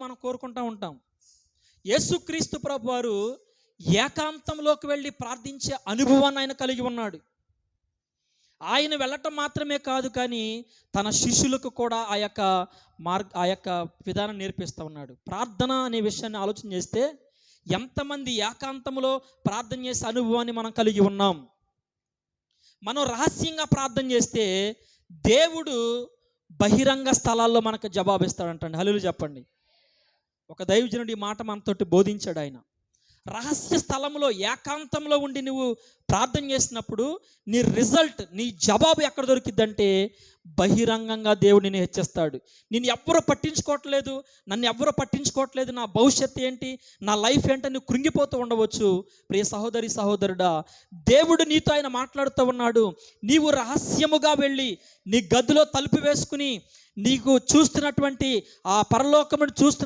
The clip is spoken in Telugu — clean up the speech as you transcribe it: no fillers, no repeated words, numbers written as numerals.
మనం కోరుకుంటూ ఉంటాం. యేసుక్రీస్తు ప్రభు వారు ఏకాంతంలోకి వెళ్ళి ప్రార్థించే అనుభవాన్ని ఆయన కలిగి ఉన్నాడు. ఆయన వెళ్ళటం మాత్రమే కాదు, కానీ తన శిష్యులకు కూడా ఆ యొక్క విధానం నేర్పిస్తూ ఉన్నాడు. ప్రార్థన అనే విషయాన్ని ఆలోచన చేస్తే ఎంతమంది ఏకాంతంలో ప్రార్థన చేసే అనుభవాన్ని మనం కలిగి ఉన్నాం. మనం రహస్యంగా ప్రార్థన చేస్తే దేవుడు బహిరంగ స్థలాల్లో మనకు జవాబిస్తాడంటండి. హల్లెలూయా చెప్పండి. ఒక దైవజనుడు ఈ మాట మనతోటి బోధించాడు. ఆయన రహస్య స్థలంలో ఏకాంతంలో ఉండి నువ్వు ప్రార్థన చేసినప్పుడు నీ రిజల్ట్, నీ జవాబు ఎక్కడ దొరికిద్దంటే బహిరంగంగా దేవుడు నిన్ను హెచ్చిస్తాడు. నేను ఎవ్వరూ పట్టించుకోవట్లేదు, నన్ను ఎవ్వరూ పట్టించుకోవట్లేదు, నా భవిష్యత్తు ఏంటి, నా లైఫ్ ఏంటి నువ్వు కృంగిపోతూ ఉండవచ్చు. ప్రియ సహోదరి సహోదరుడా, దేవుడు నీతో ఆయన మాట్లాడుతూ ఉన్నాడు. నీవు రహస్యముగా వెళ్ళి నీ గదిలో తలుపు వేసుకుని నీకు చూస్తున్నటువంటి ఆ పరలోకమును చూస్తున్న